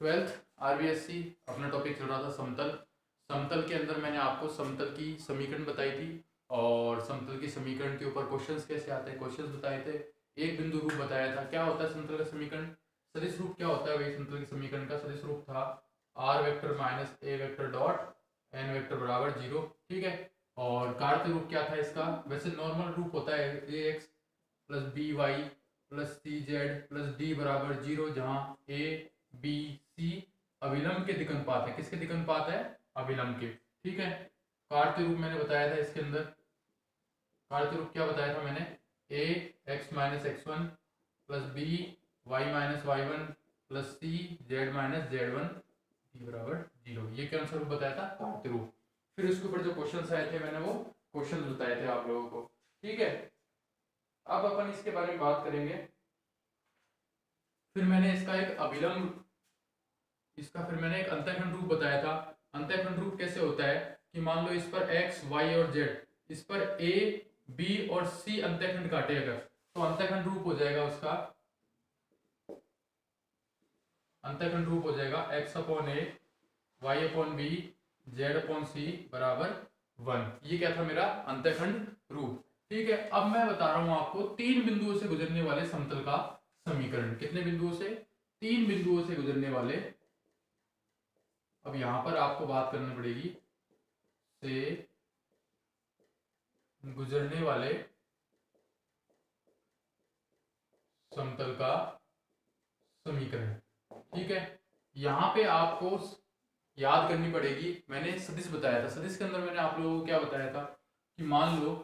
Twelfth RBSC अपना topic चल रहा था समतल। समतल के अंदर मैंने आपको समतल की समीकरण बताई थी और समतल की समीकरण के ऊपर क्वेश्चंस कैसे आते हैं क्वेश्चंस बताए थे। एक बिंदु रूप बताया था। क्या होता है समतल का समीकरण? सदिश रूप क्या होता है? वही समतल के समीकरण का सदिश रूप था R vector minus A vector dot N vector बराबर जीरो। ठीक है। और कार्तीय रूप क्या था इसका? वैसे नॉर्मल रूप होता है a x plus B y plus C z plus D बराबर जीरो, जहाँ ए बी सी अभिलंब के दिक् अनुपात है। किसके दिक् अनुपात है? अभिलंब के। ठीक है। कार्तीय रूप मैंने बताया था इसके अंदर। कार्तीय रूप क्या बताया था मैंने? A x minus x one plus B Y minus Y one plus C Z minus Z one d बराबर जीरो। ये कौन सा रूप बताया था? कार्तीय रूप। फिर उसके ऊपर जो क्वेश्चन आए थे मैंने वो क्वेश्चन बताए थे आप लोगों को। ठीक है। अब अपन इसके बारे में बात करेंगे। फिर मैंने इसका एक अभिलंब फिर मैंने एक अंतःखंड रूप बताया था। अंतःखंड रूप कैसे होता है कि मान लो इस पर x, y और z, इस पर a, b और c अंतःखंड काटे अगर, तो अंतःखंड रूप हो जाएगा उसका। अंतःखंड रूप हो जाएगा x upon a, y upon b, z upon c बराबर 1। ये क्या था मेरा अंतःखंड रूप। ठीक है। अब मैं बता रहा हूं आपको तीन बिंदुओं से गुजरने वाले समतल का समीकरण। कितने बिंदुओं से? तीन बिंदुओं से गुजरने वाले। अब यहां पर आपको बात करनी पड़ेगी से गुजरने वाले समतल का समीकरण। ठीक है। यहां पे आपको याद करनी पड़ेगी। मैंने सदिश बताया था। सदिश के अंदर मैंने आप लोगों को क्या बताया था कि मान लो,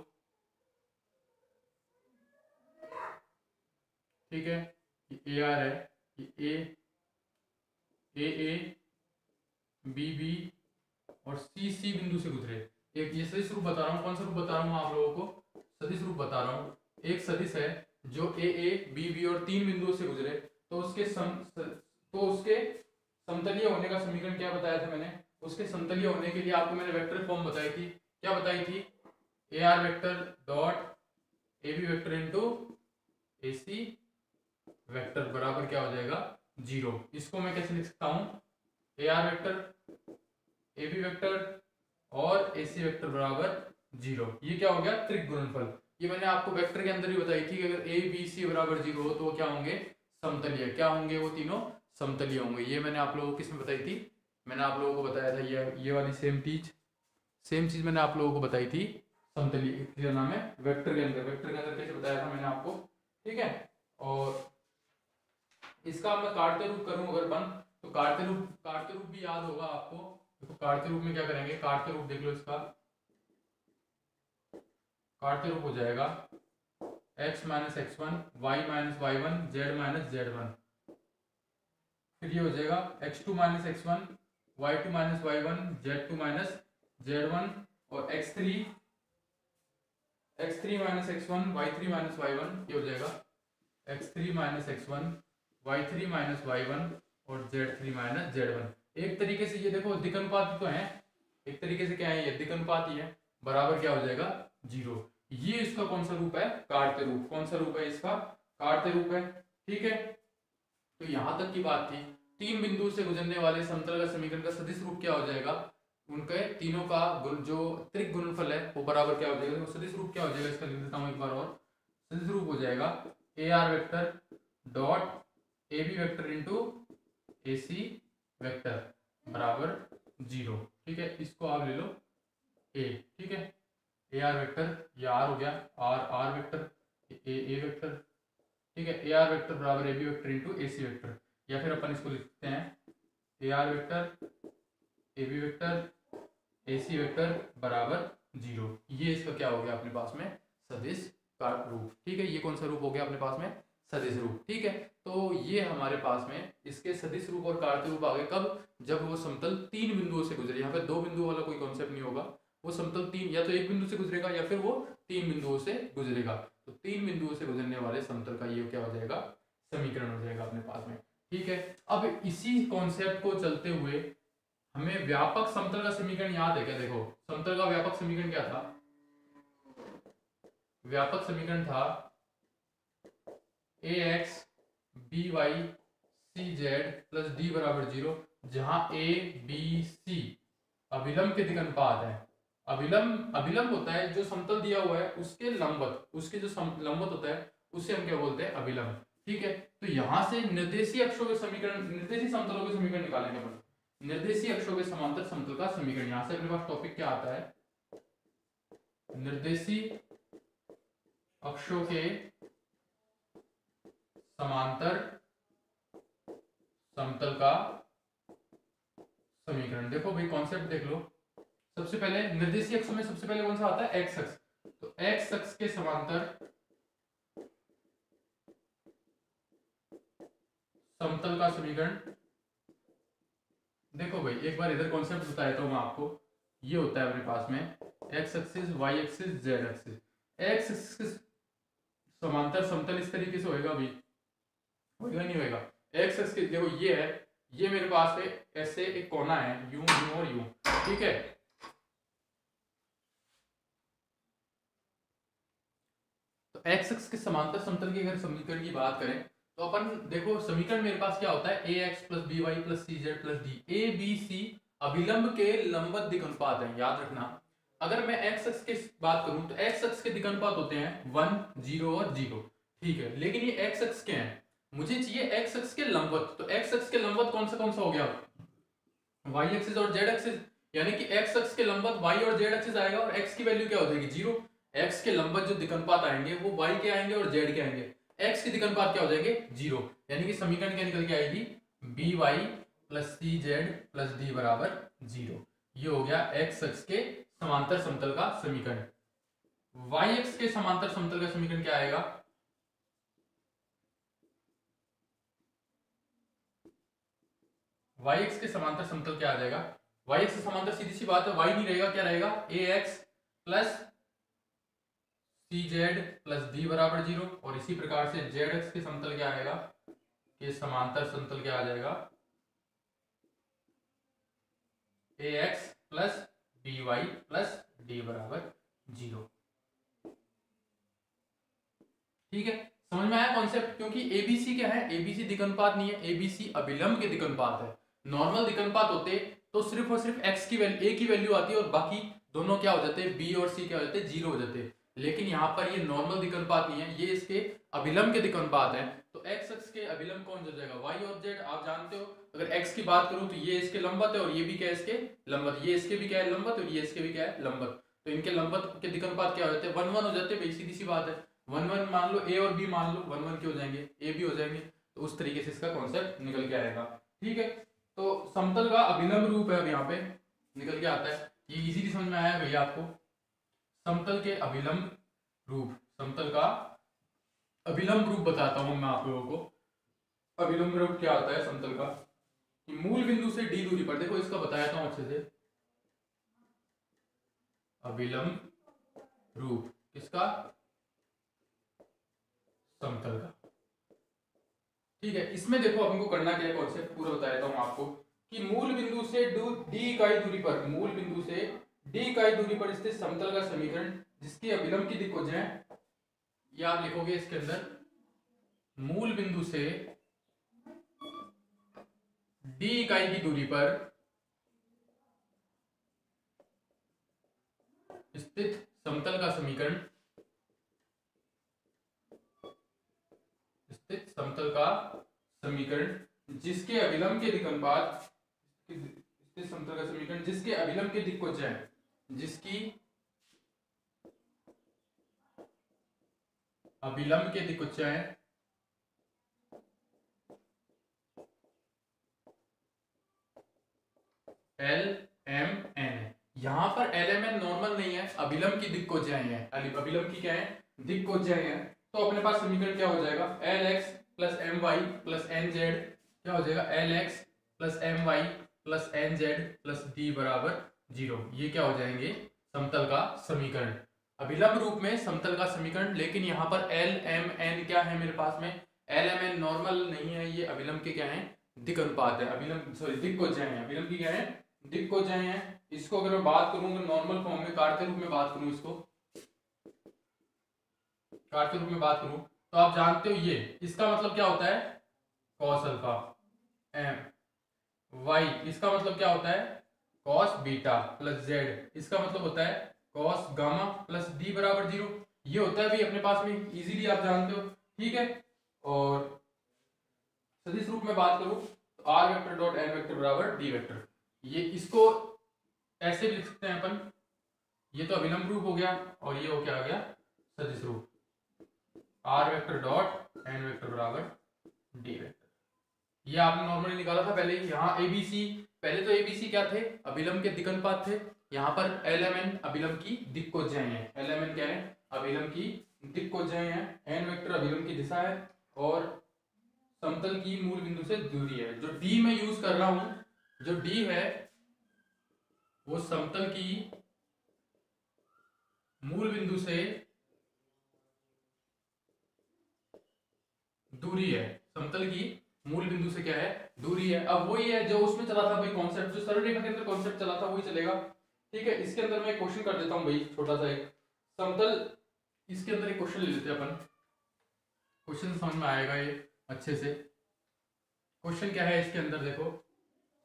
ठीक है, ये ए आर है, ये ए बी बी और सी सी बिंदु से गुजरे। एक ये सदिश रूप बता रहा हूँ। कौन सा रूप बता रहा हूँ आप लोगों को? सदिश रूप बता रहा हूँ। एक सदिश है जो ए बी बी और तीन बिंदुओं से गुजरे, तो उसके समतलीय होने का समीकरण क्या बताया था मैंने? उसके समतलीय होने के लिए आपको मैंने वेक्टर फॉर्म बताई थी। क्या बताई थी? A R vector dot A B vector into A C vector बराबर क्या हो जाएगा? जीरो। इसको मैं कैसे लिख सकता हूँ? A R vector A B vector और ए सी वेक्टर बराबर जीरो। ये क्या हो गया? त्रिक गुणनफल। ये मैंने आपको वेक्टर के अंदर ही बताई थी कि अगर ए बी सी बराबर जीरो हो तो वो क्या होंगे? समतलीय। क्या होंगे? वो तीनों समतलीय होंगे। ये मैंने आप लोगों को किसमें बताई थी? मैंने आप लोगों को बताया था ये वाली सेम चीज मैंने आप लोगों को बताई थी समतलीय क्या नाम है वेक्टर के अंदर। वेक्टर के अंदर कैसे बताया था मैंने आपको? ठीक है। और इसका मैं कार्तीय रूप करूं अगर बन, तो कार्तीय रूप भी याद होगा आपको। देखो कार्तीय रूप में क्या करेंगे? कार्तीय रूप देख लो इसका। कार्तीय रूप हो जाएगा x minus x one, Y minus Y one, Z minus Z one. फिर ये हो जाएगा x2 minus x one, Y two minus Y one, Z two minus Z one, और x3 minus x one, Y three minus Y one. ये हो जाएगा x3 minus x one, Y three minus Y one और z3 minus Z one. एक तरीके से ये देखो दिक् अनुपात तो है। एक तरीके से क्या है? ये दिक् अनुपात ही है। बराबर क्या हो जाएगा? जीरो। ये इसका कौन सा रूप है? कार्तीय रूप। कौन सा रूप है इसका? कार्तीय रूप है। ठीक है। तो यहां तक की बात थी। तीन बिंदु से गुजरने वाले समतल का समीकरण का सदिश रूप क्या हो जाएगा? उनके तीनों का जो त्रिक गुणनफल है वो बराबर क्या हो जाएगा? तो सदिश रूप क्या हो जाएगा इसका लिख देता हूं एक बार और। सदिश रूप हो जाएगा A R vector dot A B vector into A C vector बराबर जीरो। ठीक है। इसको आप ले लो ए। ठीक है। ए आर वेक्टर, ये आर हो गया, आर वेक्टर, ए वेक्टर। ठीक है। ए आर वेक्टर बराबर A B vector into A C vector, या फिर अपन इसको लिखते हैं A R vector A B vector A C vector बराबर जीरो। ये इसका क्या हो गया अपने पास में? सदिश का रूप। ठीक है। ये कौन सा रूप हो गया अपने पास में? सदिश रूप। ठीक है। तो ये हमारे पास में इसके सदिश रूप और कार्तीय रूप आ गए कब? जब वो समतल तीन बिंदुओं से गुजरे। यहाँ पे दो बिंदुओं वाला कोई कॉन्सेप्ट नहीं होगा। वो समतल तीन, या तो एक बिंदु से गुजरेगा या फिर वो तीन बिंदुओं से गुजरेगा। तो तीन बिंदुओं से गुजरने वाले समतल का ये क्या हो जाएगा? समीकरण हो जाएगा अपने पास में। ठीक है। अब इसी कॉन्सेप्ट को चलते हुए हमें व्यापक समतल का समीकरण याद है क्या? देखो समतल का व्यापक समीकरण क्या था? व्यापक समीकरण था a x b y c z plus D बराबर 0, जहां ए बी सी अभिलंब के दिक् अनुपात है। अभिलंब होता है जो समतल दिया हुआ है उसके लंबवत, उसके जो लंबवत होता है उसे हम क्या बोलते हैं, अभिलंब। ठीक है, तो यहां से निर्देशीय अक्षों के समीकरण, निर्देशीय समतलों के समीकरण निकालेंगे अपन। निर्देशीय अक्षों के समांतर समतल का समीकरण, यहां से अपने पास टॉपिक क्या आता है, निर्देशीय अक्षों के समांतर समतल का समीकरण। देखो भाई कॉन्सेप्ट देख लो। सबसे पहले निर्देशीय अक्षों में सबसे पहले कौन सा आता है, एक्स अक्ष। तो एक्स अक्ष के समांतर समतल का समीकरण। देखो भाई एक बार इधर कॉन्सेप्ट बता देता हूं मैं आपको। ये होता है अपने पास में X axis, Y axis, Z axis. X axis समांतर समतल इस तरीके से होएगा भाई, होएगा नहीं होएगा। एक्स एक्सिस देखो ये है, ये मेरे पास में ऐसे एक कोना है, यूं यूं और यूं। ठीक है, तो एक्स एक्सिस के समांतर समतल की अगर समीकरण की बात करें तो अपन देखो समीकरण मेरे पास क्या होता है, a x plus B y plus C z plus d. A b c अभिलंब के लंबवत दिक् अनुपात है, याद रखना। अगर मैं एक्स एक्स की बात करूं तो एक्स एक्स के दिक् अनुपात होते हैं 1, 0 और 0। ठीक है, लेकिन ये एक्स एक्स के हैं, मुझे चाहिए एक्स एक्स के लंबवत। तो एक्स एक्स के लंबवत कौन सा हो गया, वाई एक्सिस और जेड एक्सिस। यानी कि एक्स एक्स के लंबवत वाई और जेड एक्सिस आएगा और एक्स की वैल्यू क्या हो जाएगी, 0। एक्स के लंबवत जो दिक् अनुपात आएंगे वो वाई के आएंगे और जेड के आएंगे। एक्स के दिक् अनुपात क्या हो जाएंगे, 0। यानी कि समीकरण क्या निकल के आएगी, बी वाई प्लस सी जेड प्लस डी बराबर 0। ये हो गया एक्स अक्ष के समांतर समतल का समीकरण। वाई अक्ष के समांतर समतल का समीकरण क्या आएगा, वाई एक्स के समांतर समतल क्या आ जाएगा, वाई एक्स के समांतर सीधी सी बात है, वाई नहीं रहेगा, क्या रहेगा, ए एक्स प्लस सी जेड प्लस डी बराबर 0। और इसी प्रकार से जेड एक्स के समतल क्या आएगा, के समांतर समतल क्या आ जाएगा, a x plus B y plus D बराबर 0। ठीक है, समझ में आया कॉन्सेप्ट। क्योंकि एबीसी क्या है, एबीसी दिक् अनुपात नहीं है, एबीसी अभिलंब के दिक् अनुपात है। नॉर्मल दिक् अनुपात होते तो सिर्फ और सिर्फ एक्स की वैल्यू, ए की वैल्यू आती है और बाकी दोनों क्या हो जाते, बी और सी क्या हो जाते, 0 हो जाते। लेकिन यहाँ पर ये नॉर्मल दिक् अनुपात नहीं है, ये इसके अभिलंब के दिक् अनुपात है। तो एक्स अक्ष के अभिलंब कौन हो जाएगा, वाई और जेड। आप जानते हो अगर एक्स की बात करूं तो ये इसके लंबवत है और ये भी क्या है इसके लंबवत, ये इसके भी क्या है लंबवत और ये इसके भी क्या है लंबवत। तो इनके लंबवत के दिक् अनुपात क्या हो जाते हैं, 1, 1 हो जाते हैं, सीधी सी बात है। 1, 1 मान लो, ए और बी मान लो 1, 1 के हो जाएंगे, ए भी हो जाएंगे। तो उस तरीके से इसका कॉन्सेप्ट निकल के आएगा। ठीक है, तो समतल का अभिलंब रूप है, अब यहाँ पे निकल के आता है। ये इजीली समझ में आया भैया आपको। समतल के अभिलंब रूप, समतल का अभिलंब रूप बताता हूं मैं आप लोगों को। अभिलंब रूप क्या आता है समतल का, कि मूल बिंदु से डी दूरी पर, देखो इसका बताया था अच्छे से, अभिलंब रूप किसका, समतल का। ठीक है, इसमें देखो हमको करना क्या है, कॉन्सेप्ट पूरा बता देता हूं आपको। कि मूल बिंदु से डी इकाई दूरी पर, मूल बिंदु से डी इकाई दूरी पर स्थित समतल का समीकरण जिसकी अभिलंब की दिक् हो जाए, ये आप लिखोगे इसके अंदर, मूल बिंदु से डी इकाई की दूरी पर स्थित समतल का समीकरण, स्थित समतल का समीकरण जिसके अभिलंब के दिक् अनुपात, स्थित समतल का समीकरण जिसके अभिलंब के दिक् को जाए, जिसकी अभिलंब के दिक् को जाए एल एम एन। यहां पर एल एम एन नॉर्मल नहीं है, अभिलंब की दिक् को जाए है, अभिलंब की क्या है, दिक् को जाए है। तो अपने पास समीकरण क्या हो जाएगा, L X plus M Y plus N Z, क्या हो जाएगा, L X plus M Y plus N Z plus D बराबर 0। ये क्या हो जाएंगे, समतल का समीकरण, अभिलंब रूप में समतल का समीकरण। लेकिन यहाँ पर एल एम एन क्या है मेरे पास में, एल एम एन नॉर्मल नहीं है, ये अभिलंब के क्या है, दिक् अनुपात है, अभिलंब सॉरी दिक् को जाए है, अभिलंब की क्या है, दिक् को जाए है। इसको अगर मैं बात करूंगा नॉर्मल फॉर्म में, काटते रूप में बात करूं, इसको काटते रूप में बात करूं तो आप जानते हो ये, इसका मतलब क्या होता है, कॉस अल्फा। एम वाई, इसका मतलब क्या होता है कॉस बीटा प्लस जेड, इसका मतलब होता है कॉस गामा प्लस डी बराबर 0। ये होता है भाई अपने पास में, इजीली आप जानते हो, ठीक है। और सदिश रूप में बात करूं तो R vector dot N vector बराबर डी वेक्टर, ये इसको ऐसे भी लिख सकते हैं अपन, ये तो अभिलंब रूप हो गया और ये हो क्या आ गया सदिश रूप, R vector dot N vector बराबर डी वेक्टर। ये आपने नॉर्मली निकाला था पहले ही, यहाँ एबीसी, पहले तो एबीसी क्या थे अभिलंब के दिक्कनुपात थे, यहाँ पर एलएमएन अभिलंब की दिक्कोज्याएं हैं, एलएमएन क्या है अभिलंब की दिक्कोज्याएं हैं, एन वेक्टर अभिलंब की दिशा है और समतल की मूल बिंदु से दूरी है। जो डी मैं यूज कर रहा हूं, जो डी है वो समतल की मूल बिंदु से दूरी है, समतल की मूल बिंदु से क्या है दूरी है। अब वही है जो उसमें चला था भाई कॉन्सेप्ट, जो सरल रेखा के अंदर कॉन्सेप्ट चला था वही चलेगा, ठीक है। इसके अंदर मैं एक क्वेश्चन कर देता हूं भाई छोटा सा, एक समतल, इसके अंदर एक क्वेश्चन ले लेते हैं अपन, क्वेश्चन समझ में आएगा ये अच्छे से। क्वेश्चन क्या है इसके अंदर देखो,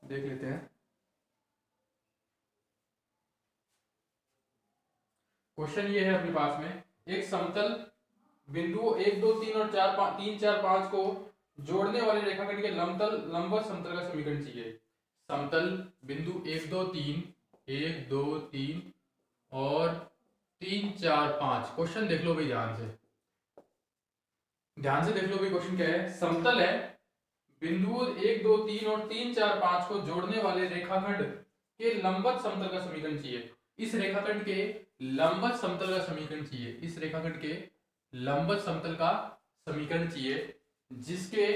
देख लेते हैं। क्वेश्चन ये है अपने पास में, एक समतल बिंदु 1 2 3 और 3 4 5 को जोड़ने वाले रेखाखंड के लंबवत समतल का समीकरण चाहिए। समतल बिंदु 1 2 3 1 2 3 और 3 4 5, क्वेश्चन देख लो भाई ध्यान से, ध्यान से देख लो भाई क्वेश्चन क्या है। समतल है, बिंदु 1 2 3 और 3 4 5 को जोड़ने वाले रेखाखंड के लंबवत समतल का समीकरण चाहिए। इस रेखाखंड के लंबवत समतल का समीकरण चाहिए, इस रेखाखंड के लंबवत समतल का समीकरण चाहिए, जिसके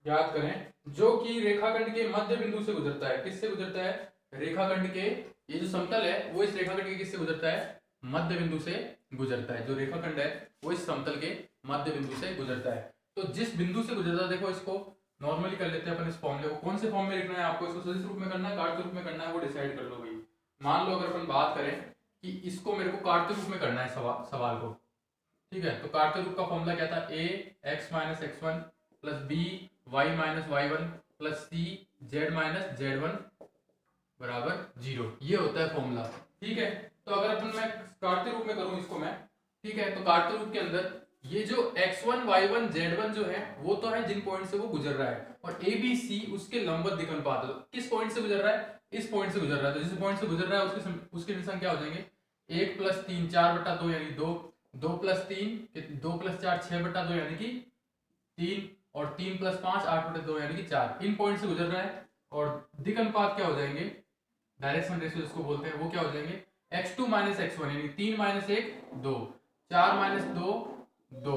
याद करें जो कि रेखाखंड के मध्य बिंदु से गुजरता है। किससे गुजरता है, रेखाखंड के, ये जो समतल है वो इस रेखाखंड के किससे गुजरता है मध्य बिंदु से गुजरता है, जो रेखाखंड है वो इस समतल के मध्य बिंदु से गुजरता है। तो जिस बिंदु से गुजरता है, देखो इसको नॉर्मली कर लेते हैं अपन, इस फॉर्मूले को कौन से फॉर्म में लिखना है आपको, इसको सदिश रूप में करना है कार्तीय रूप में करना है, वो डिसाइड कर लो भाई। मान लो अगर अपन बात करें कि इसको मेरे को कार्तीय रूप में करना है सवाल को, ठीक है। तो कार्तीय रूप का फॉर्मूला क्या था, a x minus x one plus B Y minus Y one plus C Z minus Z one बराबर 0, ये होता है फॉर्मूला, ठीक है। तो अगर अपन मैं कार्तीय रूप में करूं इसको मैं, ठीक है, तो कार्तीय रूप के अंदर ये जो x1 y1 z1 जो है वो तो है जिन पॉइंट से वो गुजर रहा है, और ए बी सी उसके लंबवत दिक्कनुपात है। किस पॉइंट से गुजर रहा है, इस पॉइंट से गुजर रहा है, तो जिस पॉइंट से गुजर रहा है उसके निशान क्या हो जाएंगे, 1 + 3 4/2 यानी 2, 2 + 3 2 + 4 6/2 यानी कि 3, और 3 + 5 8/2 यानी कि 4, इन पॉइंट से गुजर रहा है। और दिक्कनुपात क्या हो जाएंगे, डायरेक्शन रेशियो जिसको बोलते हैं, वो क्या हो जाएंगे x2 - x1 यानी 3 - 1 2, 4 - 2 2,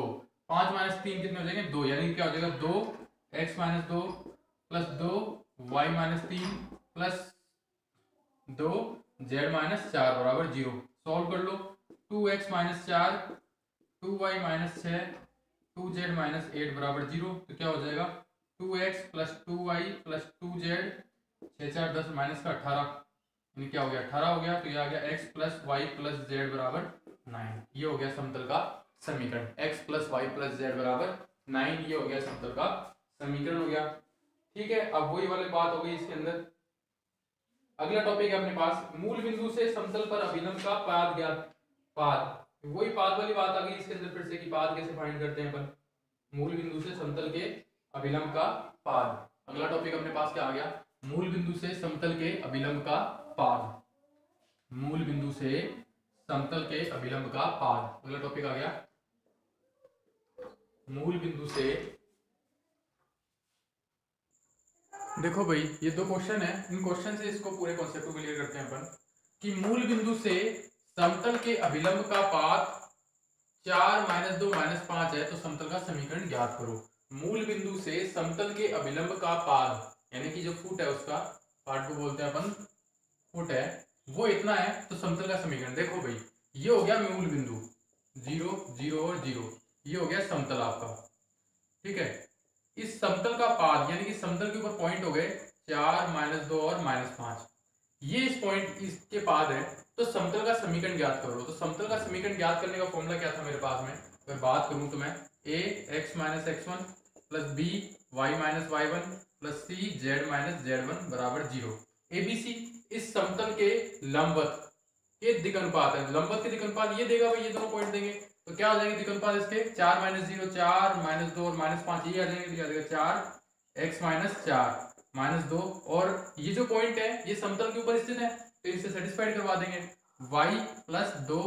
5 - 3 कितने हो जाएंगे 2, यानी क्या हो जाएगा 2x - 2 plus 2 y - 3 plus 2 z - 4 बराबर 0। सॉल्व कर लो, 2x - 4 2y - 6 2z - 8 बराबर 0, तो क्या हो जाएगा 2x plus 2y plus 2z 6 4 10 minus का 18, यानी क्या हो गया 18 हो गया, तो ये आ गया x plus Y plus Z बराबर 9, ये हो गया समतल का समीकरण, x plus Y plus Z बराबर 9, ये हो गया समतल का समीकरण हो गया, ठीक है। अब वही वाली बात हो गई इसके अंदर। अगला टॉपिक है अपने पास, मूल बिंदु से समतल पर अभिलंब का पाद ज्ञात, पाद, वही पाद वाली बात आ गई इसके अंदर फिर से कि पाद कैसे फाइंड करते हैं अपन, मूल बिंदु से समतल के अभिलंब का पाद। अगला टॉपिक अपने पास क्या आ गया, मूल बिंदु से समतल के अभिलंब का पाद, मूल बिंदु से समतल के अभिलंब का पाद, अगला टॉपिक आ गया मूल बिंदु से। देखो भाई ये दो क्वेश्चन है, इन क्वेश्चन से इसको पूरे कॉन्सेप्ट को क्लियर करते हैं अपन कि मूल बिंदु से समतल के अभिलंब का पाद 4 - 2 - 5 है, तो समतल का समीकरण ज्ञात करो। मूल बिंदु से समतल के अभिलंब का पाद यानी कि जो फुट है उसका पार्ट को बोलते हैं अपन, फुट है वो इतना है, तो समतल का समीकरण देखो भाई, ये हो गया मूल बिंदु 0 0 और 0, ये हो गया समतल आपका, ठीक है। इस समतल का पाद यानी कि समतल के ऊपर पॉइंट हो गए 4 - 2 और -5, ये इस पॉइंट इसके पाद है, तो समतल का समीकरण ज्ञात करो। तो समतल का समीकरण ज्ञात करने का फॉर्मूला क्या था मेरे पास में, अगर बात करूं तो मैं a x - x1 plus B Y minus Y one plus C Z minus Z one बराबर 0। एबीसी इस समतल के लंबवत के दिक् अनुपात है। लंबवत के दिक् अनुपात ये देगा भाई, ये दोनों पॉइंट देंगे तो क्या हो जाएंगे दिक् अनुपात इसके 4 माइनस 0 4 माइनस 2 और माइनस 5 ये आ जाएंगे, क्या आ जाएगा 4 एक्स माइनस 4 माइनस 2। और ये जो पॉइंट है ये समतल के ऊपर स्थित है तो इसे सेटिस्फाइड करवा देंगे। y plus 2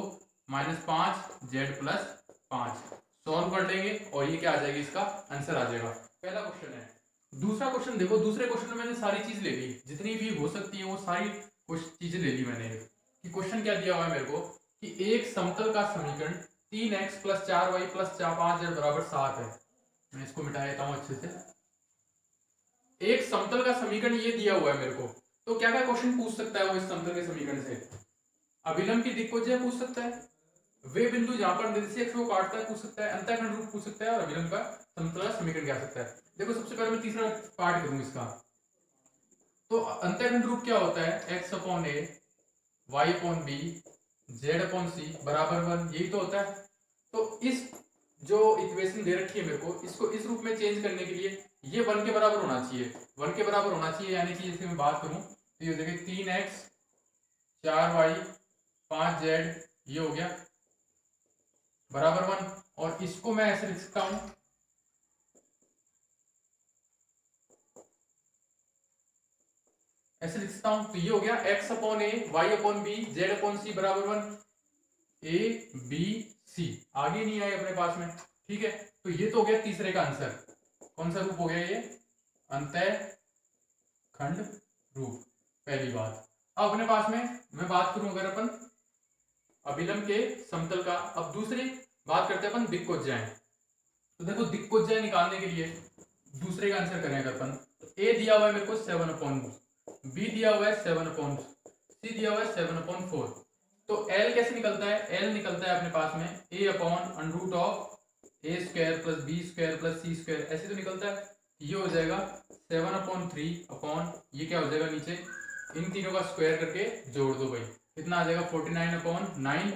minus 5 Z plus 5 solve कर लेंगे और ये क्या आ जाएगी, इसका आंसर आ जाएगा। पहला क्वेश्चन है। दूसरा क्वेश्चन देखो, दूसरे क्वेश्चन में मैंने सारी चीज ले ली, जितनी भी हो सकती है वो सारी कुछ चीजें ले ली मैंने। कि क्वेश्चन क्या दिया हुआ है मेरे को कि एक समतल का समीकरण 3x plus 4y plus 5z बराबर 7 है। मैं इसको मिटा देता हूं अच्छे से। एक समतल का समीकरण ये दिया हुआ है मेरे को, तो क्या क्या क्वेश्चन पूछ सकता है वो इस समतल के समीकरण से? अभिलंब की दिक्कोज्या पूछ सकता है, वे बिंदु जहां पर निर्देशीय अक्ष को काटता है पूछ सकता है, अंतःखंड रूप पूछ सकता है, और अभिलंब का समतल का समीकरण क्या सकता है। देखो सबसे पहले मैं तीसरा पार्ट करूंगा इसका। तो अंतःखंड रूप क्या होता है, x upon a y upon b z upon c बराबर 1, यही तो होता है। तो इस जो इक्वेशन दे रखी है मेरे को, इसको इस रूप में चेंज करने के लिए ये 1 के बराबर होना चाहिए, 1 के बराबर होना चाहिए। यानी कि जैसे मैं बात करूं तो ये देखिए 3x 4y 5z ये हो गया बराबर 1। और इसको मैं ऐसे लिख सकता हूं, ऐसे लिख सकता हूं तो ये हो गया x upon a y upon b z upon c बराबर 1। ए बी सी आगे नहीं आए अपने पास में, ठीक है। तो ये तो हो गया तीसरे का आंसर। कौन सा रूप हो गया ये, अंतःखंड रूप, पहली बात। अब अपने पास में मैं बात करूं अगर अपन अभिलंब के समतल का, अब दूसरी बात करते हैं अपन दिक्कोज्याएं। तो देखो दिक्कोज्याएं निकालने के लिए दूसरे का आंसर करें अगर अपन, ए दिया हुआ है मेरे को 7/, बी दिया हुआ है 7/, सी दिया हुआ है 7/4। तो L कैसे निकलता है, L निकलता है अपने पास में a upon under root of A square plus B square plus C square, ऐसे तो निकलता है। ये हो जाएगा 7/3 अपॉन ये क्या हो जाएगा नीचे, इन तीनों का स्क्वायर करके जोड़ दो भाई, कितना आ जाएगा 49/9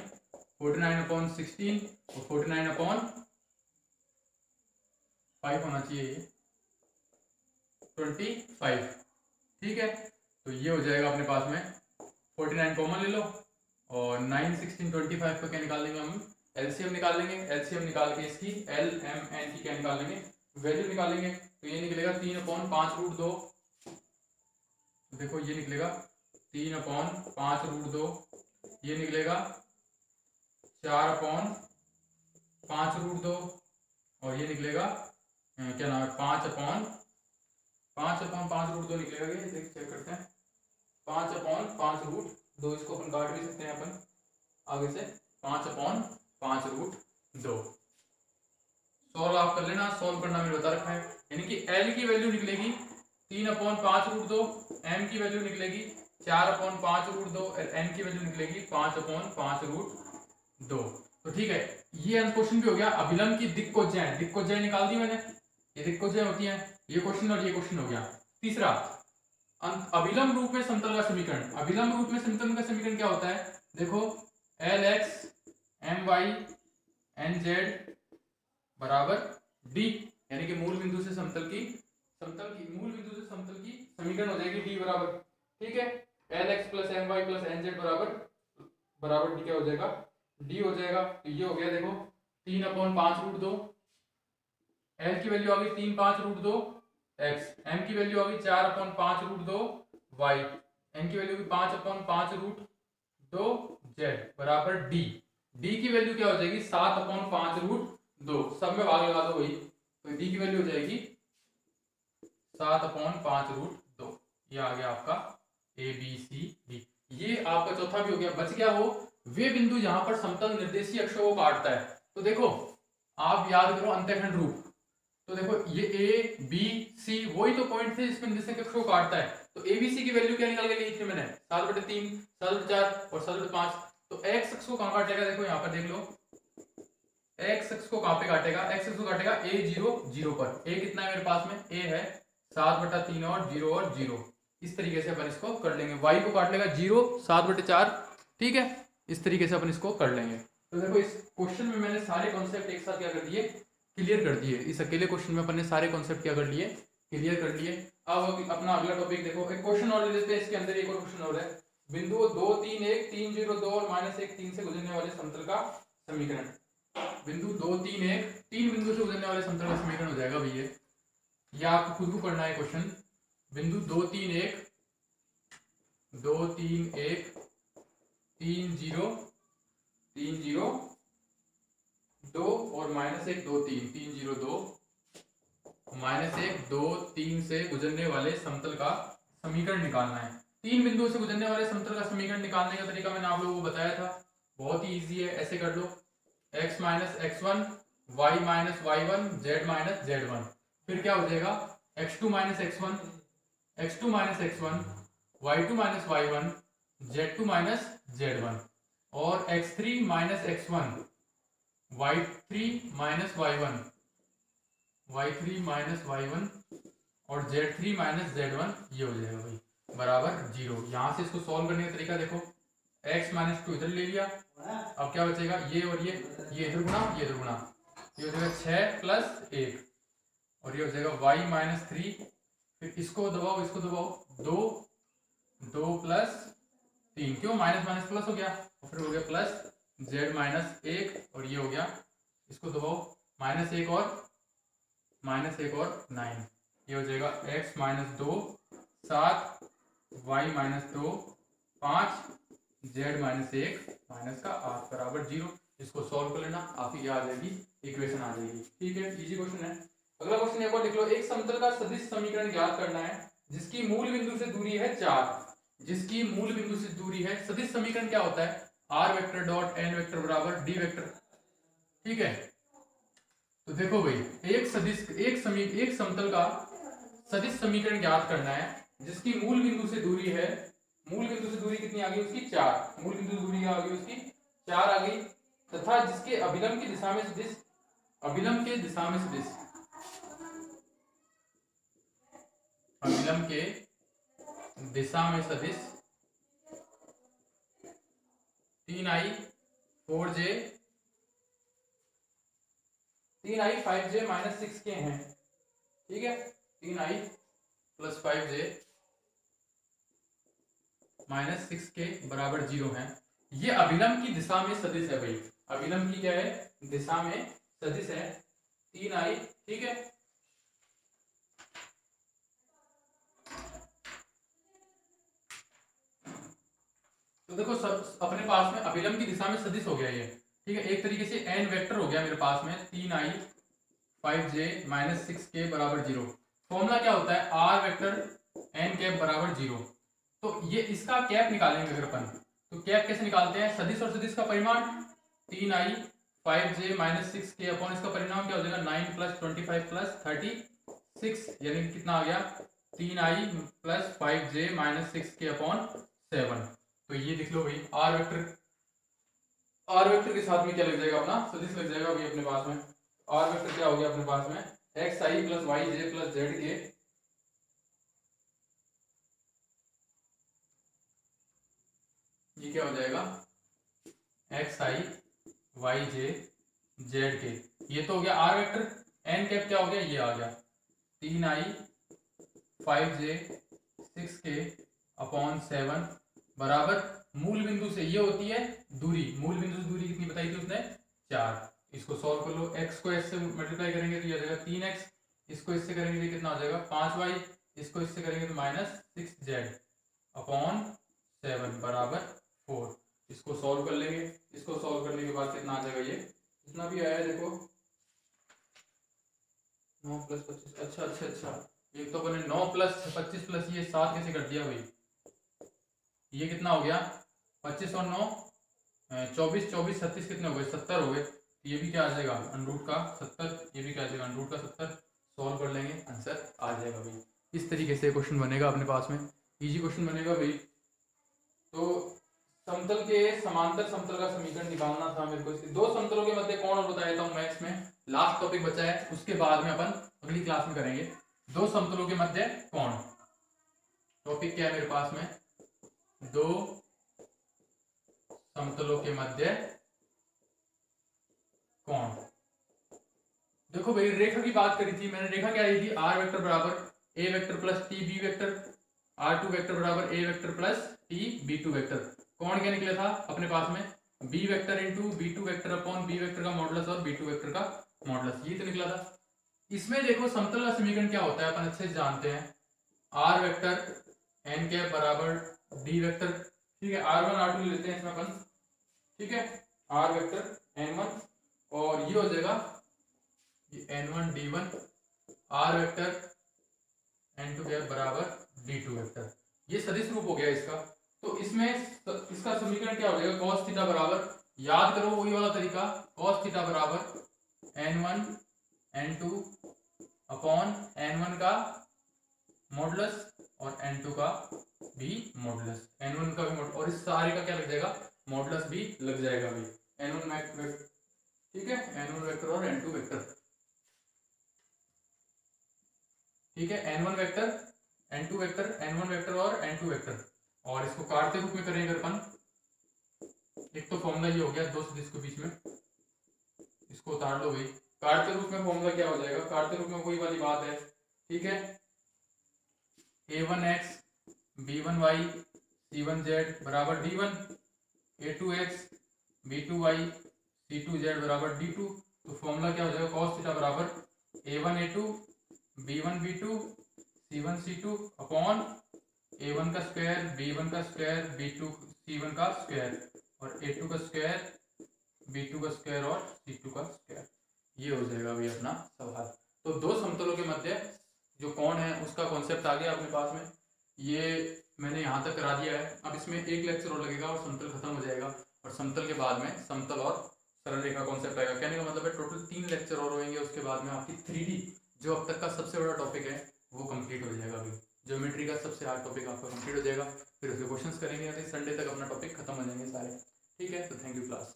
49/16 और 49/5 होना चाहिए ये 25, ठीक है। तो ये हो जाएगा अपने पास में 49 कॉमन ले लो और 9 16 25 का क्या निकाल लेंगे हम, एलसीएम निकाल लेंगे। एलसीएम निकाल के इसकी एल एम एन की क्या निकाल लेंगे, वैल्यू निकालेंगे। तो ये निकलेगा 3/5√2, देखो ये निकलेगा 3/5√2, ये निकलेगा 4/5√2 और ये निकलेगा क्या नाम है 5/5√2 निकलेगा। ये देख चेक करते हैं 5/5√2, इसको अपन काट भी सकते हैं अपन आगे से 5/5√2। सॉल्व आप कर लेना, सॉल्व करना मैंने बता रखा है। यानी कि L की वैल्यू निकलेगी 3/5√2, M की वैल्यू निकलेगी 4/5√2 और N की वैल्यू निकलेगी 5/5√2। तो ठीक है, ये क्वेश्चन भी हो गया। अभिलंब की दिक्कोज्याएं, दिक्कोज्याएं निकाल दी मैंने, ये दिक्कोज्याएं होती हैं, ये क्वेश्चन और ये क्वेश्चन हो गया। तीसरा अभिलंब रूप में समतल का समीकरण। अभिलंब रूप में समतल का समीकरण क्या होता है, देखो Lx My Nz बराबर d, यानी कि मूल बिंदु से समतल की मूल बिंदु से समतल की समीकरण हो जाएगी d बराबर, ठीक है। Lx plus My plus Nz बराबर d क्या हो जाएगा, d हो जाएगा। तो ये हो गया देखो 3/5√2, L की वैल्यू आ गई 3/5√2 x, m की वैल्यू आ गई 4/5√2 y, n की वैल्यू 5/5√2 z बराबर d। d की वैल्यू क्या हो जाएगी 7/5√2, सब में भाग लगा दो वही, तो d की वैल्यू हो जाएगी 7/5√2। ये आ गया आपका a b c d। ये आपका चौथा भी हो गया। बच गया वो वे बिंदु जहां पर समतल निर्देशीय अक्षों को काटता है। तो देखो आप याद करो अंतःखंड रूप, तो देखो ये ए बी सी वही तो पॉइंट थे जिसमें निर्देशीय अक्ष को काटता है। तो ए बी सी की वैल्यू क्या निकाल के ली थी मैंने, 7/3 7/4 और 7/5। तो एक्स अक्ष को कहां काटेगा, देखो यहाँ पर देख लो, एक्स अक्ष को कहां पे काटेगा, एक्स अक्ष को काटेगा a0 0 पर। ए कितना है मेरे पास में, ए है 7/3 और 0 और 0। इस तरीके से अपन इसको कर लेंगे। y को काट लेगा 0 7/4, ठीक है। इस तरीके से अपन इसको कर लेंगे। तो देखो इस क्वेश्चन में मैंने सारे कॉन्सेप्ट एक साथ क्या कर दिए क्लियर कर दिए। इस अकेले क्वेश्चन में अपन ने सारे कॉन्सेप्ट क्या कर लिए, क्लियर कर लिए। अब अपना अगला टॉपिक देखो, एक क्वेश्चन और ले लेते हैं, इसके अंदर एक और क्वेश्चन और है। बिंदु 2 3 1 3 0 2 और -1 3 से गुजरने वाले समतल का समीकरण। बिंदु 2 3 1 तीन बिंदु से गुजरने वाले समतल का समीकरण हो जाएगा भैया, ये आपको खुद को करना है क्वेश्चन। बिंदु 2 3 1 2 3 1 3 0 3 0 2 और -1 2 3 3 0 2 -1 2 3 से गुजरने वाले समतल का समीकरण निकालना है। तीन बिंदुओं से गुजरने वाले समतल का समीकरण निकालने का तरीका मैंने आप लोगों को बताया था, बहुत ही इजी है। ऐसे कर लो, x - x1 y - y1 z - z1। फिर क्या हो जाएगा, x2 - x1 y2 - y1 z2 - z1 और x3 - x1 y3 - y1 और z3 - z1, ये हो जाएगा भाई बराबर 0। यहां से इसको सॉल्व करने का तरीका देखो, x - 2 इधर ले लिया, अब क्या बचेगा, ये और ये इधर गुना, ये इधर गुना, ये हो जाएगा 6 + 1 और ये हो जाएगा y - 3। फिर इसको दबाओ 2 + 3, क्यों माइनस प्लस हो गया, और फिर हो गया प्लस z - 1 और ये हो गया, इसको दबाओ -1 और 9, ये हो जाएगा x - 2 7 y - 2 5 z - 1 -8 बराबर 0। इसको सॉल्व कर लेना, आपकी क्या आ जाएगी, इक्वेशन आ जाएगी। ठीक है, इजी क्वेश्चन है। अगला क्वेश्चन एक और लिख लो, एक समतल का सदिश समीकरण ज्ञात करना है जिसकी मूल बिंदु से दूरी है 4, जिसकी मूल बिंदु से दूरी है। सदिश समीकरण क्या होता है, r vector dot n vector बराबर d वेक्टर। ठीक है, तो देखो भाई, एक समतल का सदिश समीकरण ज्ञात करना है जिसकी मूल बिंदु से दूरी है, मूल बिंदु से दूरी कितनी आ गई उसकी 4, मूल बिंदु से दूरी आ गई उसकी 4 आ गई, तथा जिसके अभिलंब की दिशा में सदिश, अभिलंब के दिशा में सदिश, अभिलंब के दिशा में सदिश 3i 4j 5j - 6k हैं। ठीक है, 3i + 5j - 6k बराबर 0 है। ये अभिलंब की दिशा में सदिश है भाई, अभिलंब की क्या है, दिशा में सदिश है 3i। ठीक है, तो देखो सब अपने पास में अभिलंब की दिशा में सदिश हो गया ये। ठीक है, एक तरीके से n वेक्टर हो गया मेरे पास में 3i 5j - 6k बराबर 0। फॉर्मूला क्या होता है, r वेक्टर n कैप बराबर 0। तो ये इसका कैप निकालेंगे अगर अपन, तो कैप कैसे निकालते हैं, सदिश और सदिश का परिमाण 3i 5j - 6k अपॉन इसका परिणाम क्या हो जाएगा 9 + 25 + 36, यानी कितना आ गया 3i + 5j - 6k अपॉन 7। तो ये लिख लो भाई, आर वेक्टर के साथ में क्या लग जाएगा, अपना सदिश लग जाएगा भाई अपने पास में। आर वेक्टर क्या हो गया अपने पास में, xi + yj + zk, ये क्या हो जाएगा xi yj zk, ये तो हो गया आर वेक्टर। n कैप क्या हो गया, ये आ गया 3i 5j 6k अपॉन 7 बराबर मूल बिंदु से ये होती है दूरी, मूल बिंदु से दूरी कितनी बताई थी उसने 4। इसको सॉल्व कर लो, x को s से मल्टीप्लाई करेंगे तो ये आ जाएगा 3x, इसको इससे करेंगे तो कितना आ जाएगा 5y, इसको इससे करेंगे तो -6z अपॉन 7 बराबर 4। इसको सॉल्व कर लेंगे, इसको सॉल्व करने के बाद कितना आ जाएगा, ये जितना भी आया देखो 9 + 25, अच्छा ये तो अपने 9 + 25 + ये 7 कैसे कर दिया भाई, ये कितना हो गया 25 और 9 24 24 36 कितने हो गए 70 हो गए। ये भी क्या आ जाएगा √70, ये भी क्या आ जाएगा √70। सॉल्व कर लेंगे, आंसर आ जाएगा भाई। इस तरीके से क्वेश्चन बनेगा अपने पास में, इजी क्वेश्चन बनेगा भाई। तो समतल के समांतर समतल का समीकरण निकालना था मेरे को। दो समतलों के मध्य कोण और बता देता हूँ मैथ्स में, लास्ट टॉपिक बचा है, उसके बाद में अपन अगली क्लास में करेंगे। दो समतलों के मध्य कोण, टॉपिक क्या है मेरे पास में, दो समतलों के मध्य कोण। देखो देखो भाई रेखा की बात करी थी मैंने, रेखा क्या ली थी, आर वेक्टर बराबर a vector plus t b vector, R2 vector बराबर a vector plus t B2 vector. कौन क्या निकला था अपने पास में, b vector into B2 vector upon b vector का मॉडुलस और B2 वेक्टर का मॉडुलस, ये तो निकला था। इसमें देखो समतल का समीकरण क्या होता है अपन अच्छे से जानते हैं, आर वेक्टर एन कैप बराबर डी वेक्टर, ठीक है, R1 R2 लेते हैं इसमें अपन, ठीक है, आर वेक्टर N1 और ये हो जाएगा ये N1 D1, are vector N2 cap बराबर D2 वेक्टर, ये सदिश रूप हो गया इसका। तो इसमें इसका समीकरण क्या हो जाएगा, cos थीटा बराबर, याद करो वही वाला तरीका, cos थीटा बराबर N1 N2 अपॉन N1 का मॉडुलस और N2 का भी मॉडुलस, N1 का भी मॉडुलस, और इस सारे का क्या लग जाएगा, मॉडुलस भी लग जाएगा भाई, N1 वेक्टर, ठीक है, N1 वेक्टर और N2 वेक्टर, ठीक है, N1 vector N2 vector, N1 vector और N2 वेक्टर, और इसको काटते रूप में करेंगे अपन, एक तो फॉर्मूला ये हो गया दो सदिश के बीच में, इसको उतार लो भाई, काटते रूप में फॉर्मूला क्या हो जाएगा, काटते रूप में वही वाली बात है, ठीक है, a1x b1y c1z बराबर d1, a2x b2y c2z बराबर d2, तो फॉर्मूला क्या हो जाएगा, cos थीटा बराबर a1 a2 b1 b2 c1 c2 upon a1 का स्क्वायर b1 का स्क्वायर b2 c1 का स्क्वायर और a2 का स्क्वायर b2 का स्क्वायर और c2 का स्क्वायर, ये हो जाएगा अभी अपना सवाल। तो दो समतलों के मध्य जो कोण है उसका कॉन्सेप्ट आ गया अपने पास में, ये मैंने यहाँ तक करा दिया है। अब इसमें एक लेक्चर और लगेगा और समतल खत्म हो जाएगा, और समतल के बाद में समतल और सरल रेखा कॉन्सेप्ट आएगा। कहने का मतलब है टोटल 3 लेक्चर और होंगे, उसके बाद में आपकी 3D जो अब तक का सबसे बड़ा टॉपिक है वो कंप्लीट हो जाएगा। अभी ज्योमेट्री का सबसे हार्ड टॉपिक आपका कंप्लीट हो जाएगा, फिर उसके क्वेश्चंस करेंगे, संडे तक अपना टॉपिक खत्म हो जाएंगे सारे, ठीक है। तो थैंक यू क्लास।